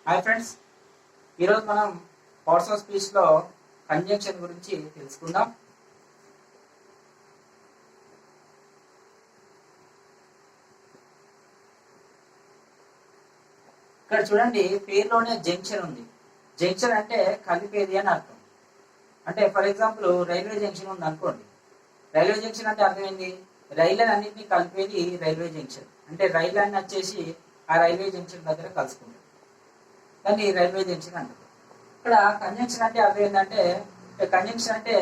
Hi friends, ఈరోజు మనం parts of స్పీచ్లో conjunction గురించి తెలుసుకుందాం. ఇక్కడ చూడండి, పేరులోనే జంక్షన్ ఉంది. జంక్షన్ అంటే కలిపేది అని అర్థం. అంటే ఫర్ ఎగ్జాంపుల్ రైల్వే జంక్షన్ ఉంది అనుకోండి. రైల్వే జంక్షన్ అంటే అర్థం ఏంటి? రైళ్లను అన్నింటినీ కలిపేది రైల్వే జంక్షన్. అంటే రైలు అన్ని వచ్చేసి ఆ రైల్వే జంక్షన్ దగ్గర కలుసుకుంటాం. దాన్ని రైల్వే జంక్షన్ అంటారు. ఇక్కడ కంజంక్షన్ అంటే అర్థం ఏంటంటే, కంజంక్షన్ అంటే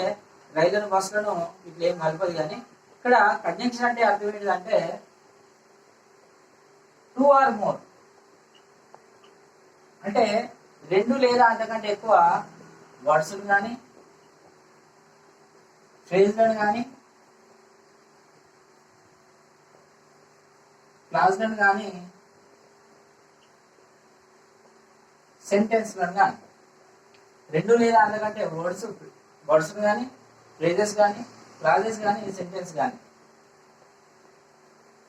రైళ్లను బస్సులను ఇట్లా ఏం కలపదు. కానీ ఇక్కడ కంజంక్షన్ అంటే అర్థం ఏంటంటే టూ ఆర్ మోర్, అంటే రెండు లేదా అంతకంటే ఎక్కువ వర్డ్స్ను కానీ ఫ్రేజ్లను కానీ క్లాజ్లను కానీ సెంటెన్స్లను కానీ, రెండు లేదా అంతకంటే వర్డ్స్ కానీ ఫ్రేజెస్ కానీ క్లాజెస్ కానీ సెంటెన్స్ కానీ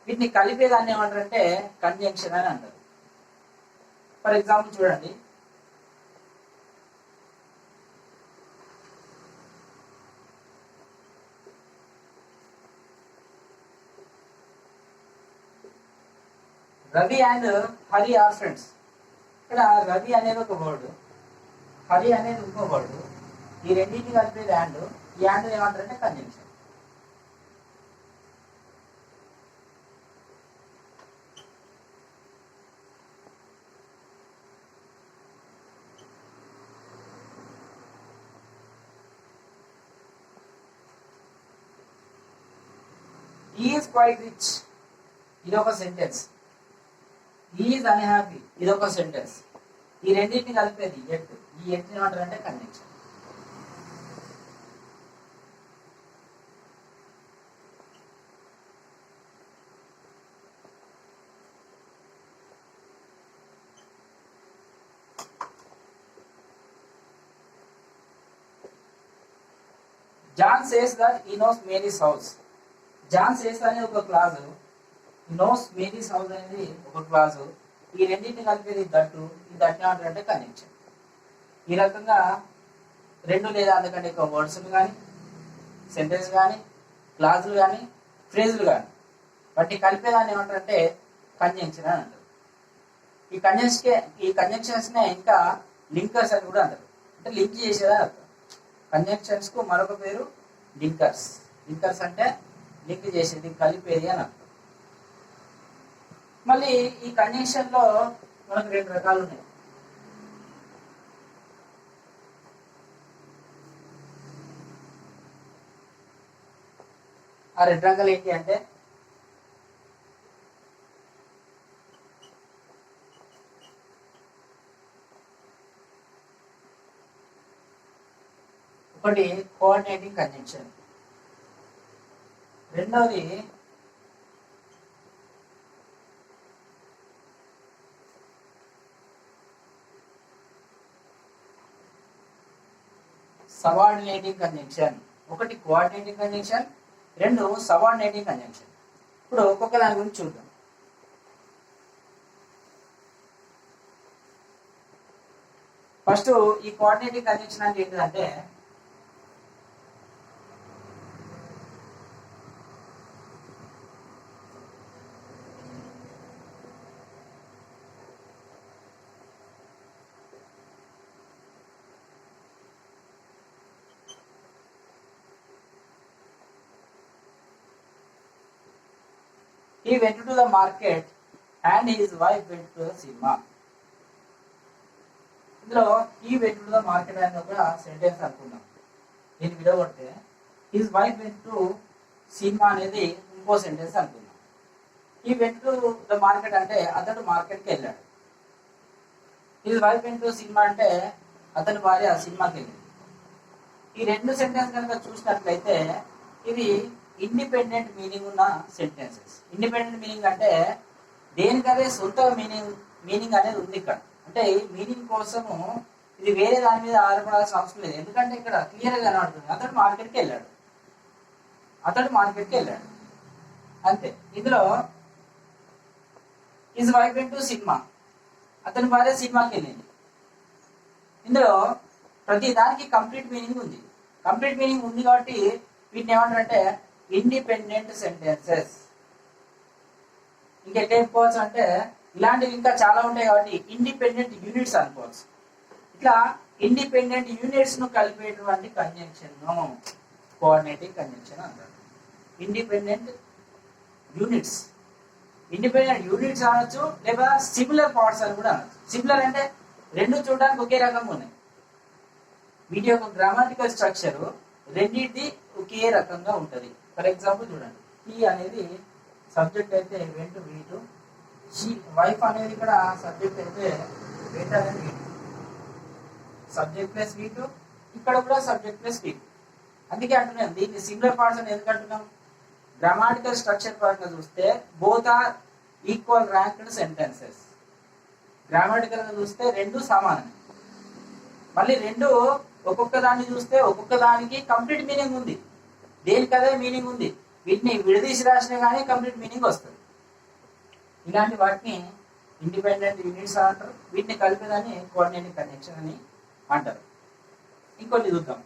వీటిని కలిపేదాన్ని ఏమంటారంటే కంజంక్షన్ అని అంటారు. ఫర్ ఎగ్జాంపుల్ చూడండి, Ravi and Hari are friends. ఇక్కడ రవి అనేది ఒక వర్డ్, హరి అనేది ఇంకో వర్డ్. ఈ రెండింటిని కలిపేది యాండ్. ఈ యాండ్ ఏమంటారంటే conjunction. He is quite rich, ఇది ఒక సెంటెన్స్. He is unhappy, ఇది ఒక సెంటెన్స్. ఈ రెండింటిని కలిపేది ఎట్. ఈ ఎట్ ఏమంటారంటే conjunction. John says that he knows Mary's house. John says అనేది ఒక క్లాజు, నోస్ మేరీస్ హౌస్ అనేది ఒక క్లాజు. ఈ రెండింటిని కలిపేది దట్టు. ఈ దట్ ఏమంటారంటే కంజంక్షన్. ఈ రకంగా రెండు లేదా అంతకంటే ఎక్కువ వర్డ్స్లు కానీ సెంటెన్స్ కానీ క్లాజులు కానీ ఫ్రేజులు కానీ వాటిని కలిపేదాన్ని ఏమంటారంటే కంజంక్షన్ అని అంటారు. ఈ కంజంక్షన్స్నే ఇంకా లింకర్స్ అని కూడా అంటారు. అంటే లింక్ చేసేదని అర్థం. కంజంక్షన్స్కు మరొక పేరు లింకర్స్. లింకర్స్ అంటే లింక్ చేసేది, కలిపేది అని అర్థం. మళ్ళీ ఈ కంజంక్షన్ లో మనకు రెండు రకాలు ఉన్నాయి. ఆ రెండు రకాలు ఏంటి అంటే, ఒకటి కోఆర్డినేటింగ్ కంజంక్షన్, రెండవది సబార్డినేటింగ్ కంజంక్షన్. ఒకటి కోఆర్డినేటింగ్ కంజంక్షన్, రెండు సబార్డినేటింగ్ కంజంక్షన్. ఇప్పుడు ఒక్కొక్క దాని గురించి చూద్దాం. ఫస్ట్ ఈ కోఆర్డినేటింగ్ కంజంక్షన్ అంటే ఏంటంటే, he went to the market and his wife went to the cinema. ఇందులో he went to the market అనేది ఒక సెంటెన్స్ అనుకున్నాం. దీన్ని విడగొడితే his wife went to cinema అనేది ఇంకో సెంటెన్స్ అనుకున్నాం. he went to the market అంటే అతడు మార్కెట్కి వెళ్ళాడు. his wife went to cinema అంటే అతని భార్య సినిమాకి వెళ్ళింది. ఈ రెండు సెంటెన్స్ కనుక చూసినట్లయితే ఇవి ఇండిపెండెంట్ మీనింగ్ ఉన్న సెంటెన్సెస్. ఇండిపెండెంట్ మీనింగ్ అంటే దేనికదే సొంత మీనింగ్ అనేది ఉంది ఇక్కడ. అంటే మీనింగ్ కోసము ఇది వేరే దాని మీద ఆధారపడాల్సిన అవసరం లేదు. ఎందుకంటే ఇక్కడ క్లియర్గా కనబడుతుంది, అతడు మార్కెట్కి వెళ్ళాడు అంతే. ఇందులో his wife went to cinema అతని భార్య సినిమాకి వెళ్ళింది. ఇందులో ప్రతి దానికి కంప్లీట్ మీనింగ్ ఉంది. కంప్లీట్ మీనింగ్ ఉంది కాబట్టి వీటిని ఏమంటారంటే ఇండిపెండెంట్ సెంటెన్సెస్. ఇంకెట్లా చెప్పుకోవచ్చు అంటే ఇలాంటివి ఇంకా చాలా ఉంటాయి కాబట్టి ఇండిపెండెంట్ యూనిట్స్ అనుకోవచ్చు. ఇట్లా ఇండిపెండెంట్ యూనిట్స్ ను కలిపేటువంటి కంజంక్షన్ కోఆర్డినేటింగ్ కంజంక్షన్ అంటారు. ఇండిపెండెంట్ యూనిట్స్ అనొచ్చు, లేదా సిమిలర్ పార్ట్స్ అని కూడా అనొచ్చు. సిమిలర్ అంటే రెండు చూడడానికి ఒకే రకంగా ఉన్నాయి. వీటి యొక్క గ్రామాటికల్ స్ట్రక్చర్ రెండింటి ఒకే రకంగా ఉంటుంది. ఫర్ ఎగ్జాంపుల్ చూడండి, హీ అనేది సబ్జెక్ట్ అయితే వెంట్ వీటు, షీ వైఫ్ అనేది ఇక్కడ సబ్జెక్ట్ అయితే వెంట్ అనేది వీటు, సబ్జెక్ట్ ప్లస్ వీటు, ఇక్కడ కూడా సబ్జెక్ట్ ప్లస్ వీటు. అందుకే అంటున్నాం దీన్ని సిమిలర్ పార్ట్స్ అని ఎందుకు అంటున్నాం? గ్రామాటికల్ స్ట్రక్చర్ పరంగా చూస్తే both are equal ranked sentences. Grammatical గా చూస్తే రెండు సమానం. మళ్ళీ రెండు ఒక్కొక్క దాన్ని చూస్తే ఒక్కొక్క దానికి కంప్లీట్ మీనింగ్ ఉంది, దేనికదే మీనింగ్ ఉంది. వీటిని విడదీసి రాసినా కానీ కంప్లీట్ మీనింగ్ వస్తుంది. ఇలాంటి వాటిని ఇండిపెండెంట్ యూనిట్స్ అంటారు. వీటిని కలిపేదాన్ని కోఆర్డినేటింగ్ కంజంక్షన్ అని అంటారు. ఇంకొన్ని చూద్దాం.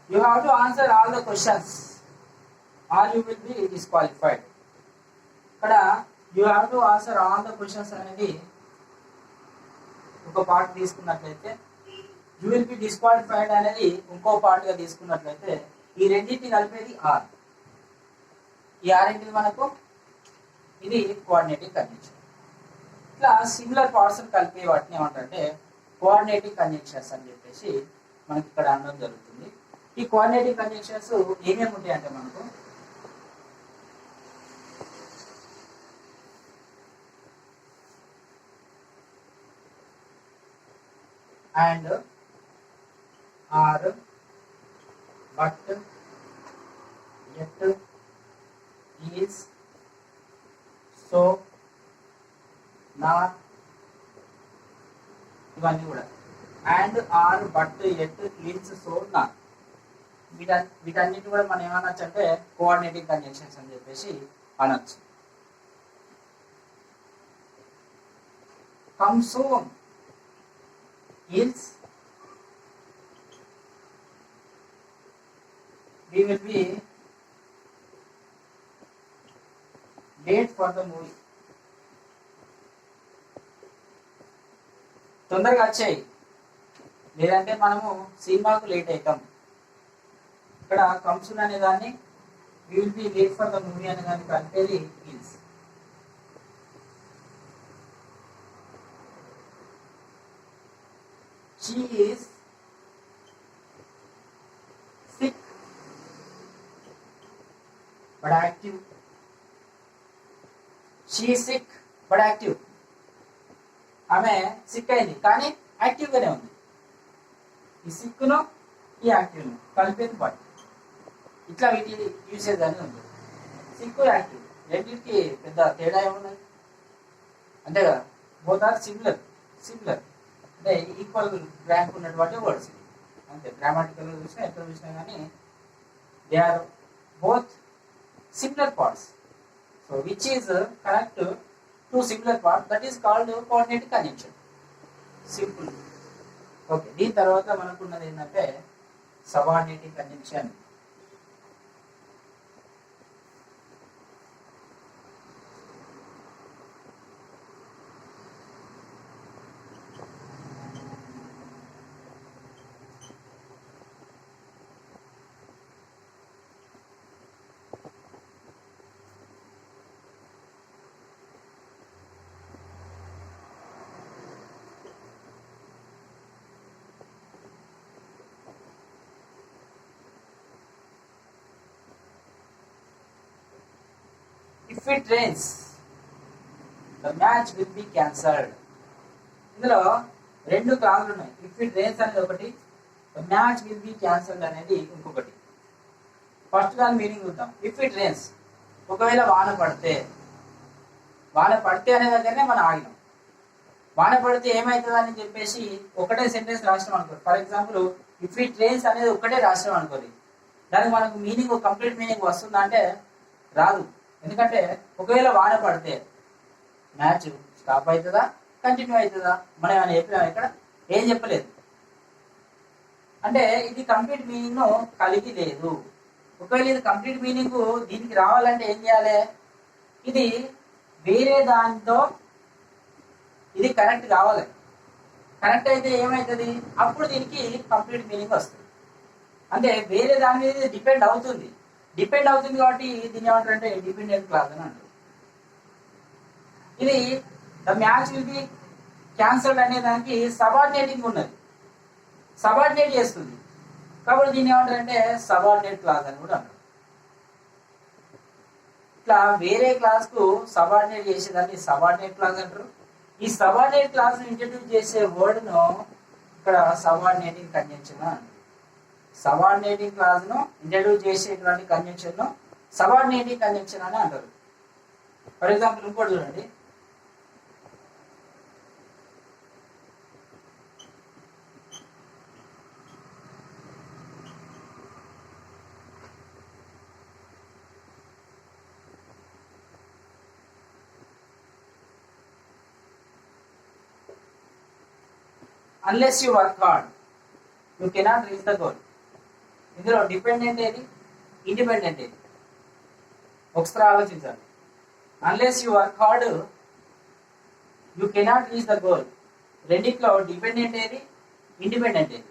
You have to answer all the questions or you will be disqualified. ఇక్కడ you have to answer all the questions అనేది ఒక పార్ట్ తీసుకున్నట్లయితే, you will be disqualified అనేది ఇంకో పార్ట్ గా తీసుకున్నట్లయితే, ఈ రెండింటిని కలిపేది ఆర్. ఈ ఆర్ ఏంటిది మనకు? ఇది కోఆర్డినేటింగ్ కంజంక్షన్. ఇట్లా సిమిలర్ పార్ట్స్ కలిపే వాటిని ఏమంటారంటే కోఆర్డినేటింగ్ కంజంక్షన్స్ అని చెప్పేసి మనకి ఇక్కడ అనడం జరుగుతుంది. ఈ కోఆర్డినేటింగ్ కంజంక్షన్స్ ఏమేమి ఉంటాయంటే మనకు and, or, but, yet, is, so, not, ఇవన్నీ కూడా and, or, but, yet, is, so, not వీటన్నిటి కూడా మనం ఏమనొచ్చు అంటే కోఆర్డినేటింగ్ కంజంక్షన్స్ అని చెప్పేసి అనొచ్చు. Comes home is, we will be late for the movie. తొందరగా వచ్చాయి, లేదంటే మనము సినిమాకు లేట్ అవుతాం. ఇక్కడ కమ్స్ అనే దాన్ని we will be late for the movie అనే దాన్ని కలిపేది is. She is sick but active. She is sick but active. ఆమె సిక్ అయింది కానీ యాక్టివ్ గానే ఉంది. ఈ సిక్ ను ఈ యాక్టివ్ ను కలిపేది బట్. ఇట్లా వీటి యూసేజ్ అనేది ఉంది. సిక్ యాక్టివ్ రెండింటికి పెద్ద తేడా ఏమున్నది అంతే కదా. బోత్ ఆర్ సిమిలర్ అంటే ఈక్వల్ ర్యాంక్ ఉన్నటువంటి వర్డ్స్ అంతే. గ్రామాటికల్ చూసినా ఎక్కడ చూసినా కానీ they are both similar parts. So which is connect to similar part, that is called coordinating conjunction. Simple. Okay, దీని తర్వాత మనకున్నది ఏంటంటే subordinating conjunction. If it rains, the match will be cancelled. ఇందులో రెండు క్లాజులు ఉన్నాయి. ఇఫ్ ఇట్ రేన్స్ అనేది ఒకటి, match will be cancelled అనేది ఇంకొకటి. ఫస్ట్ దాని మీనింగ్ చూద్దాం. ఇఫ్ ఇట్ రేన్స్, ఒకవేళ వాన పడితే, వాన పడితే అనే దగ్గరనే మనం ఆగినాం. వాన పడితే ఏమవుతుంది అని చెప్పేసి ఒకటే సెంటెన్స్ రాసినాం అనుకోండి. For example if it rains అనేది ఒకటే రాసినాం అనుకోండి, దానికి మనకు మీనింగ్ కంప్లీట్ మీనింగ్ వస్తుందా అంటే రాదు. ఎందుకంటే ఒకవేళ వాన పడితే మ్యాచ్ స్టాప్ అవుతుందా కంటిన్యూ అవుతుందా మనం ఏమైనా చెప్పినా ఇక్కడ ఏం చెప్పలేదు. అంటే ఇది కంప్లీట్ మీనింగ్ కలిగి లేదు. ఒకవేళ ఇది కంప్లీట్ మీనింగ్ దీనికి రావాలంటే ఏం చేయాలి, ఇది వేరే దాంతో ఇది కనెక్ట్ కావాలి. కనెక్ట్ అయితే ఏమవుతుంది, అప్పుడు దీనికి కంప్లీట్ మీనింగ్ వస్తుంది. అంటే వేరే దాని మీద డిపెండ్ అవుతుంది. డిపెండ్ అవుతుంది కాబట్టి దీన్ని ఏమంటారంటే డిపెండెంట్ క్లాజ్ అని అంటారు. ఇది the match will be cancelled అనే దానికి సబార్డినేటింగ్ ఉన్నది, సబార్డినేట్ చేస్తుంది కాబట్టి దీన్ని ఏమంటారంటే సబార్డినేట్ క్లాజ్ అని కూడా అంటారు. ఇట్లా వేరే క్లాస్ కు సబార్డినేట్ చేసేదాన్ని సబార్డినేట్ క్లాజ్ అంటారు. ఈ సబార్డినేట్ క్లాస్ ను ఇంట్రడ్యూస్ చేసే వర్డ్ ను ఇక్కడ సబార్డినేటింగ్ కంజంక్షన్ అంటారు. సబార్డినేటింగ్ క్లాజ్ ను ఇంట్రడ్యూస్ చేసేటువంటి కంజంక్షన్ ను సబార్డినేటింగ్ కంజంక్షన్ అని అంటారు. ఫర్ ఎగ్జాంపుల్ ఇంకోటి చూడండి. Unless you work hard you cannot reach the goal. ఇందులో డిపెండెంట్ ఏది, ఇండిపెండెంట్ ఏది ఒకసారి ఆలోచించాలి. Unless you work hard you cannot reach the goal. రెండిట్లో డిపెండెంట్ ఏది, ఇండిపెండెంట్ ఏది?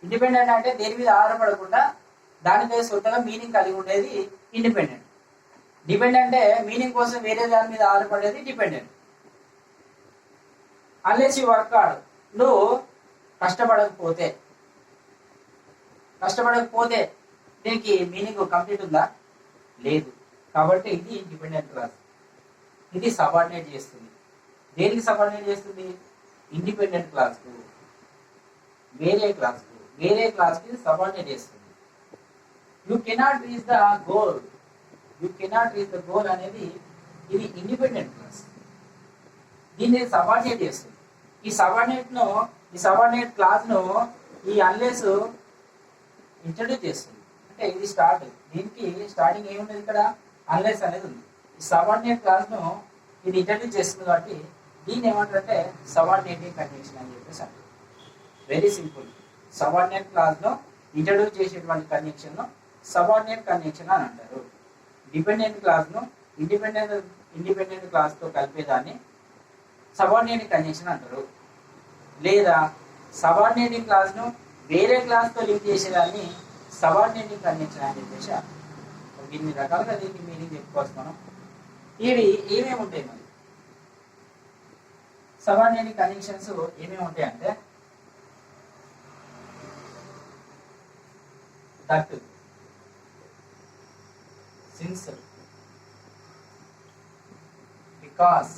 ఇండిపెండెంట్ అంటే దేని మీద ఆధారపడకుండా దానిపై సొంతగా మీనింగ్ కలిగి ఉండేది ఇండిపెండెంట్. డిపెండెంట్ అంటే మీనింగ్ కోసం వేరే దాని మీద ఆధారపడేది dependent. Unless you work hard, నువ్వు కష్టపడకపోతే దీనికి మీనింగ్ కంప్లీట్ ఉందా, లేదు. కాబట్టి ఇది డిపెండెంట్ క్లాస్. ఇది సబార్డినేట్ చేస్తుంది. దేనికి సబార్డినేట్ చేస్తుంది, ఇండిపెండెంట్ క్లాస్ కు, వేరే క్లాస్ కి సబార్డినేట్ చేస్తుంది. You cannot reach the goal అనేది ఇది ఇండిపెండెంట్ క్లాస్, దీన్ని సబార్డినేట్ చేస్తుంది. ఈ సబార్డినేట్ క్లాస్ ను ఈ అన్లెస్ ఇంట్రడ్యూస్ చేస్తుంది. అంటే ఇది స్టార్ట్, దీనికి స్టార్టింగ్ ఏముంది, ఇక్కడ అన్లెస్ అనేది ఉంది. ఈ సబార్డినేట్ క్లాస్ ను ఇది ఇంట్రడ్యూస్ చేస్తుంది కాబట్టి దీన్ని ఏమంటారంటే సబార్డినేటింగ్ కంజంక్షన్ అని చెప్పేసి అంటారు. Very simple. సబార్డినేట్ క్లాస్ ను ఇంట్రడ్యూస్ చేసేటువంటి కంజంక్షన్ ను సబార్డినేట్ కంజంక్షన్ అని అంటారు. డిపెండెంట్ క్లాస్ ను ఇండిపెండెంట్ క్లాస్ తో కలిపేదాన్ని సబార్డినేటింగ్ కంజంక్షన్ అంటారు. లేదా సబార్డినేటింగ్ క్లాస్ ను వేరే క్లాస్ తో లింక్ చేసేదాన్ని సబార్డినేటింగ్ కంజంక్షన్ అని చెప్పేసి ఇన్ని రకాలుగా దీనికి మీనింగ్ చెప్పుకోవచ్చు మనం. ఇవి ఏమేమి ఉంటాయి మరి సబార్డినేటింగ్ కంజంక్షన్స్ ఏమేమి ఉంటాయి అంటే that, since, because,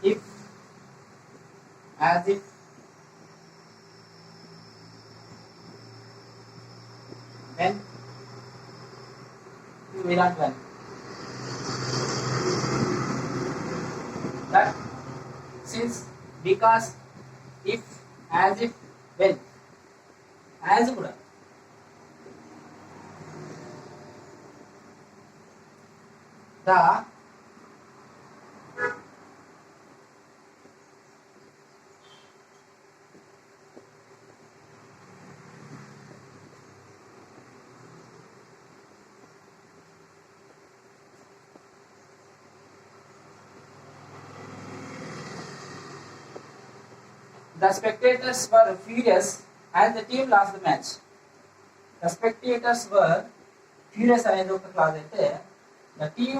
if, as if, when, ఇలాంటి when. That, since, because, if, as if, when. as కూడా the, the spectators were furious as the team lost the match. The spectators were furious అనేది ఒక clause అయితే, the team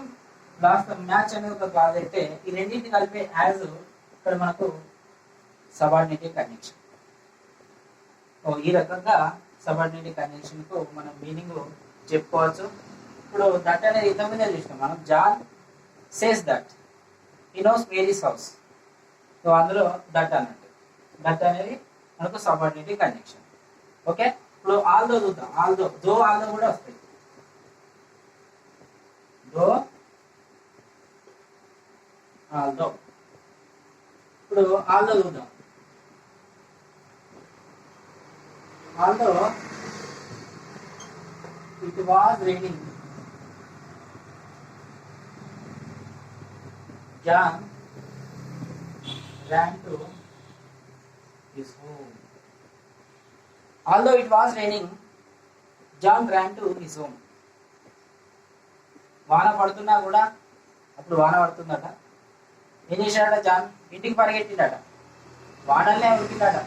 lost the match అనేది ఒక clause అయితే, ఈ రెండింటిని కలిపే యాజ్ ఇక్కడ మనకు సబార్డినేటింగ్ కంజంక్షన్. ఈ రకంగా సబార్డినేటింగ్ కంజంక్షన్ కు మనం మీనింగ్ చెప్పుకోవచ్చు. ఇప్పుడు దట్ అనేది ఇంతకుముందే చూసినాం మనం. John says that he knows Mary's house. అందులో దట్ అన్నట్టు. దట్ అనేది మనకు సబార్డినేటివ్ కంజంక్షన్. ఓకే, ఇప్పుడు ఆల్దో చూద్దాం. ఆల్దో దో ఆల్దో కూడా వస్తాయి. Though although. ఇప్పుడు ఆల్దో చూద్దాం. Although it was raining, John ran to his home. Although it was raining, John ran to his home. వాన పడుతున్నా కూడా, అప్పుడు వాన పడుతుందట, ఏం చేశాడట? జాన్ ఇంటికి పరిగెట్టిండట. వానల్నే ఉరికిందట.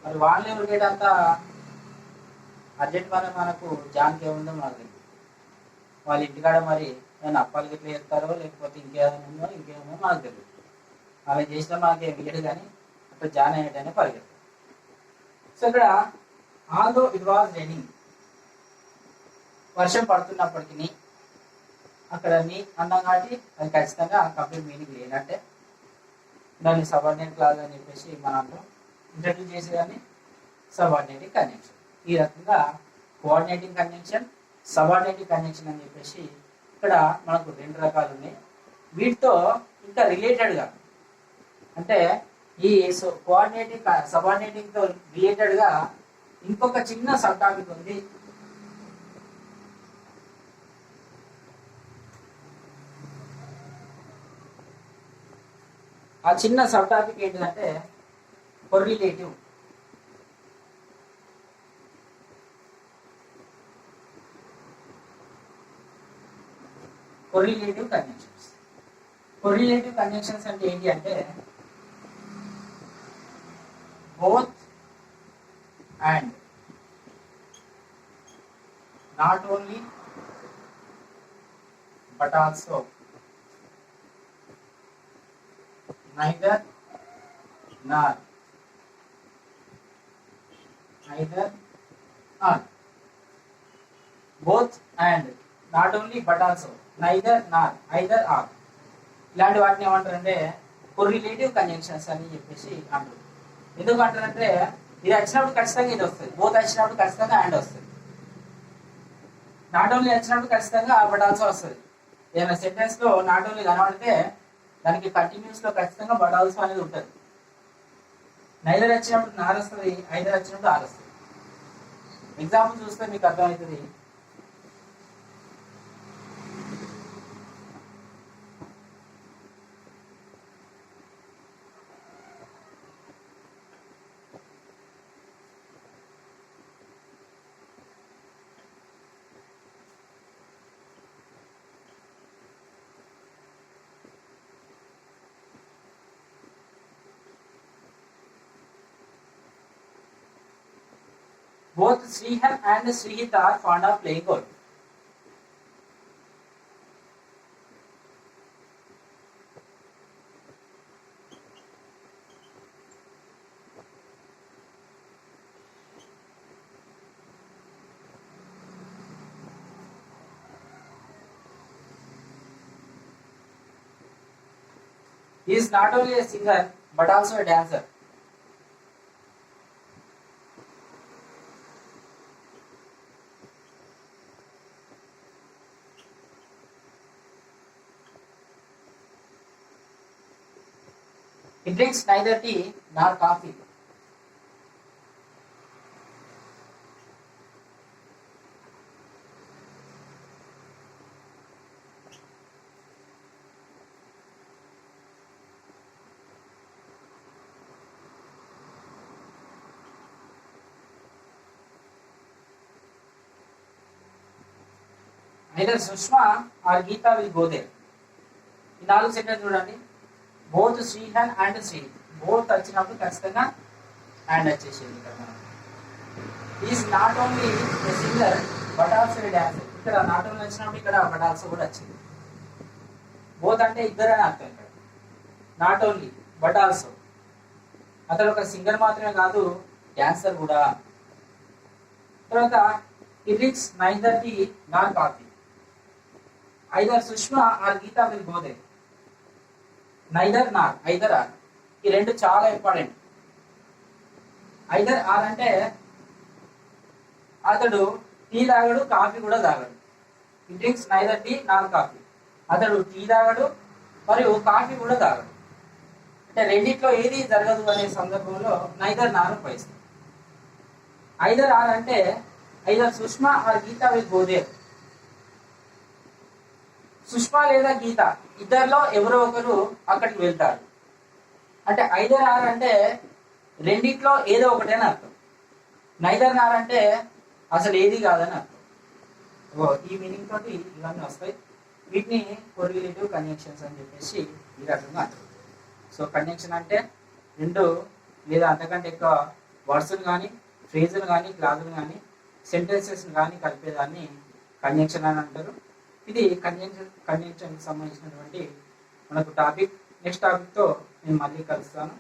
మరి వానలే ఉరికేటంత అర్జెంట్ పని మనకు జాన్కి ఏముందో మనకు తెలియదు. వాళ్ళ ఇంటికాడ మరి ఏమైనా అప్పాలు గిట్లా చేస్తారో లేకపోతే ఇంకేమైనా ఉందో ఇంకేమో మనకు తెలియదు. అవి చేసినా మనకి వీడు కానీ అక్కడ జాన్ అయ్యేటనే పరిగెత్తాడు. సో ఇక్కడ ఆల్దో ఇట్ వాజ్ రైనింగ్, వర్షం పడుతున్నప్పటికీ అక్కడ నీ అన్నాం కాబట్టి అది ఖచ్చితంగా కంప్లీట్ మీనింగ్ లేనట్టే. దాన్ని సబార్డినేట్ క్లాజ్ అని చెప్పేసి మనం ఇంట్రడ్యూస్ చేసేదాన్ని సబార్డినేటివ్ కంజంక్షన్. ఈ రకంగా కోఆర్డినేటింగ్ కంజంక్షన్, సబార్డినేటివ్ కంజంక్షన్ అని చెప్పేసి ఇక్కడ మనకు రెండు రకాలు ఉన్నాయి. వీటితో ఇంకా రిలేటెడ్గా అంటే ఈ కోఆర్డినేటింగ్ సబార్డినేటింగ్ తో రిలేటెడ్ గా ఇంకొక చిన్న సబ్ టాపిక్ ఉంది. ఆ చిన్న సబ్ టాపిక్ ఏంటంటే కొరిలేటివ్. కొరిలేటివ్ కంజంక్షన్స్. కొరిలేటివ్ కంజంక్షన్స్ అంటే ఏంటి అంటే both and, not only but also, neither nor, either or. Both and, not only but also, neither nor, either or. ఇలాంటి వాటిని ఏమంటారంటే కొరిలేటివ్ కంజంక్షన్స్ అని చెప్పేసి అంటారు. ఎందుకు అంటారంటే ఇది వచ్చినప్పుడు ఖచ్చితంగా ఇది వస్తుంది, బోత్ వచ్చినప్పుడు ఖచ్చితంగా అండ్ వస్తుంది, నాట్ ఓన్లీ వచ్చినప్పుడు ఖచ్చితంగా బట్ ఆల్సో వస్తుంది. ఏదైనా సెంటెన్స్ లో నాట్ ఓన్లీ కనబడితే దానికి కంటిన్యూస్ లో ఖచ్చితంగా బట్ ఆల్సో అనేది ఉంటుంది. నైదర్ వచ్చినప్పుడు నార్ వస్తుంది, ఐదర్ వచ్చినప్పుడు ఆర్ వస్తుంది. ఎగ్జాంపుల్ చూస్తే మీకు అర్థమవుతుంది. Both Srihan and Srihit are fond of playing golf. He is not only a singer but also a dancer. He drinks neither tea nor coffee. Either Sushma or Geeta will go there. ఈ 4 sentence చూడండి. Both Srihan and Sri, both వచ్చినప్పుడు ఖచ్చితంగా and వచ్చేసింది. ఇక్కడ మనం is not only singer but also dancer. ఇక్కడ not only వచ్చినప్పుడు ఇక్కడ బట్ ఆల్సో కూడా వచ్చింది. బోత్ అంటే ఇద్దరు అని అర్థం. ఇక్కడ నాట్ ఓన్లీ బట్ ఆల్సో, అతడు ఒక సింగర్ మాత్రమే కాదు, డాన్సర్ కూడా. తర్వాత he drinks neither tea nor coffee. Either Sushma or Geeta will go there. Neither nor, either or. ఈ రెండు చాలా ఇంపార్టెంట్. ఐదర్ ఆర్ అంటే అతడు టీ తాగడు, కాఫీ కూడా తాగడు. ఈ డ్రింక్స్ నైదర్ టీ నార్ కాఫీ. అతడు టీ తాగడు మరియు కాఫీ కూడా తాగడు. అంటే రెండిట్లో ఏది జరగదు అనే సందర్భంలో నైదర్ నార్ ఉపయోగిస్తాం. ఐదర్ ఆర్ అంటే either Sushma or Geeta will go there. Sushma లేదా గీత ఇద్దరిలో ఎవరో ఒకరు అక్కడికి వెళ్తారు. అంటే ఐదర్ ఆర్ అంటే రెండిట్లో ఏదో ఒకటేని అర్థం. నైదర్ నార్ అంటే అసలు ఏది కాదని అర్థం. ఈ మీనింగ్ తోటి ఇవన్నీ వస్తాయి. వీటిని కొరిలేటివ్ కంజంక్షన్స్ అని చెప్పేసి ఈ రకంగా అంటారు. సో కంజంక్షన్ అంటే రెండు లేదా అంతకంటే ఎక్కువ వర్డ్స్ని కానీ, ఫ్రేజులు కానీ, క్లాజులు కానీ, సెంటెన్సెస్ని కానీ కలిపేదాన్ని కంజంక్షన్ అని అంటారు. ఇది కంజంక్షన్కి సంబంధించినటువంటి మనకు టాపిక్. నెక్స్ట్ టాపిక్తో నేను మళ్ళీ కలుస్తాను.